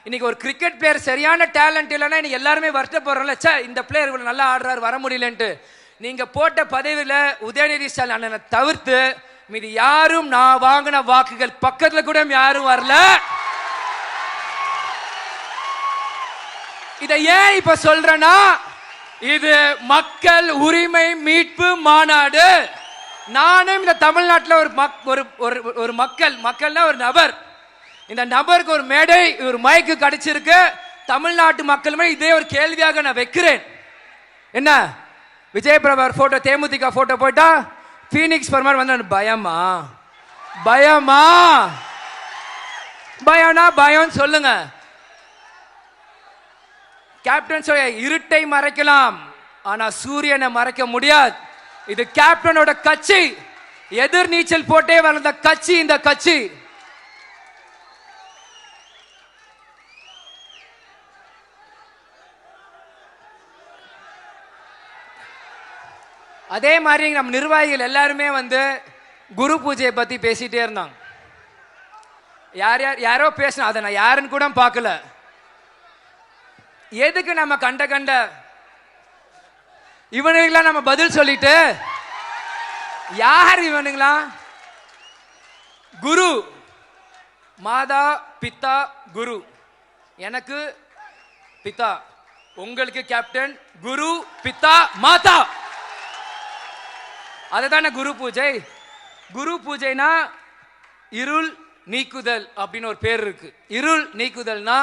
இன்னைக்கு ஒரு cricket player சரியான டேலண்ட் இல்லைன்னா இன்னைக்கு எல்லாருமே வருத்தப்படுறோம்ல, சே இந்த பிளேயர் இவ்வளவு நல்லா ஆடுறாரு வர முடியலன்ட்டு. நீங்க போட்ட பதவியில உதயநிதி ஸ்டாலின் அண்ணனை தவிர்த்து மீது யாரும் நான் வாங்கின வாக்குகள் பக்கத்துல கூட யாரும் வரல. இதை ஏன் இப்ப சொல்றேன்னா, இது மக்கள் உரிமை மீட்பு மாநாடு. நானும் இந்த தமிழ்நாட்டில் ஒரு மக்கள்னா ஒரு நபர், இந்த நபருக்கு ஒரு மேடை ஒரு மைக்கு கிடைச்சிருக்கு. தமிழ்நாட்டு மக்களுமே இதே ஒரு கேள்வியாக நான் வைக்கிறேன். என்ன விஜய் பிரபாகர் போட்டோ தேமுதிக போட்டோ போட்டா பீனிக்ஸ் பர்மர் வந்து பயமா பயமா பயம்னா பயம் சொல்லுங்க. கேப்டன் சொல்ல இருட்டை மறைக்கலாம், ஆனா சூரியனை மறைக்க முடியாது. இது கேப்டனோட கட்சி, எதிர் நீச்சல் போட்டே வளர்ந்த கட்சி இந்த கட்சி. அதே மாதிரி நம்ம நிர்வாகிகள் எல்லாருமே வந்து குரு பூஜையை பத்தி பேசிட்டே இருந்தாங்க. யாரோ பேசினா அதை நான் யாருன்னு கூட பார்க்கல. எதுக்கு நம்ம கண்ட இவனுங்களா நம்ம பதில் சொல்லிட்டு, யார் இவனுங்களா? குரு மாதா பிதா குரு, எனக்கு பிதா, உங்களுக்கு கேப்டன், குரு பிதா மாதா. அதுதானே குரு பூஜை. குரு பூஜைனா இருள் நீக்குதல் அப்படின்னு ஒரு பேர் இருக்கு. இருள் நீக்குதல்னா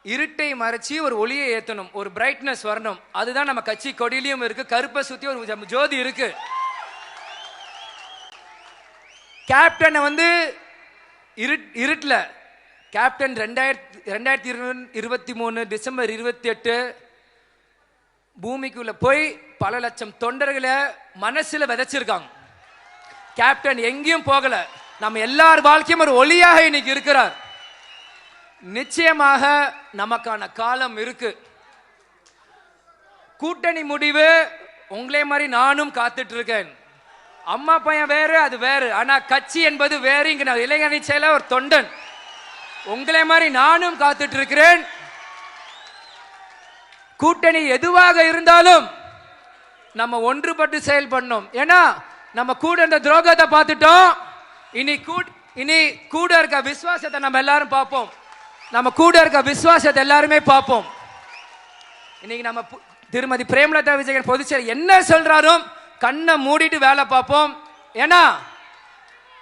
இருட்டை மறைச்சி ஒரு ஒளியை ஏற்றணும், ஒரு பிரைட்னஸ் வரணும். அதுதான் நம்ம கட்சி கொடியிலும் இருக்கு. கருப்பை சுத்தி ஒரு ஜோதி இருக்கு. கேப்டனை வந்து இருட்டுல கேப்டன் 2023 டிசம்பர் 28 பூமிக்குள்ள போய் பல லட்சம் தொண்டர்களை மனசுல விதைச்சிருக்காங்க. கேப்டன் எங்கேயும் போகல, நம்ம எல்லார் வாழ்க்கையும் ஒரு ஒளியாக இன்னைக்கு இருக்கிறார். நிச்சயமாக நமக்கான காலம் இருக்கு. கூட்டணி முடிவு உங்களே மாதிரி நானும் காத்துட்டு இருக்கேன். அம்மா பையன் வேறு, அது வேறு, ஆனா கட்சி என்பது வேறு. இங்க நான் இளைஞரணி செயலர் ஒரு தொண்டன், உங்களே மாதிரி நானும் காத்துட்டு இருக்கிறேன். கூட்டணி எதுவாக இருந்தாலும் நம்ம ஒன்றுபட்டு செயல்படணும். ஏன்னா நம்ம கூட இந்த துரோகத்தை பார்த்துட்டோம். இனி கூட இருக்க விசுவாசத்தை நம்ம எல்லாரும் பார்ப்போம். நம்ம கூட இருக்க விசுவாசத்தை எல்லாருமே பார்ப்போம். இன்னைக்கு நம்ம திருமதி பிரேமலதா விஜயகாந்த் பொதுச்செயலர் என்ன சொல்றாரோ கண்ணை மூடிட்டு வேலை பார்ப்போம். ஏன்னா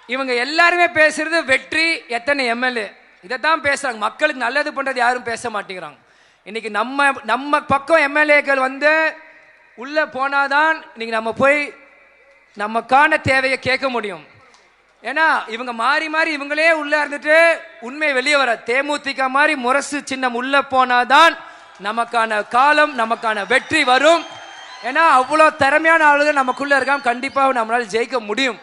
இவங்க எல்லாருமே பேசுறது வெற்றி, எத்தனை எம்எல்ஏ, இதைத்தான் பேசுறாங்க. மக்களுக்கு நல்லது பண்றது யாரும் பேச மாட்டேங்கிறாங்க. இன்னைக்கு நம்ம பக்கம் எம்எல்ஏக்கள் வந்து உள்ள போனாதான் இன்னைக்கு நம்ம போய் நமக்கான தேவையை கேட்க முடியும். ஏன்னா இவங்க மாறி மாறி இவங்களே உள்ள இருந்துட்டு உண்மை வெளியே வர, தேமுதிக மாதிரி முரசு சின்னம் உள்ள போனாதான் நமக்கான காலம், நமக்கான வெற்றி வரும். ஏன்னா அவ்வளோ திறமையான ஆளுங்க நமக்குள்ள இருக்காம கண்டிப்பாக நம்மளால ஜெயிக்க முடியும்.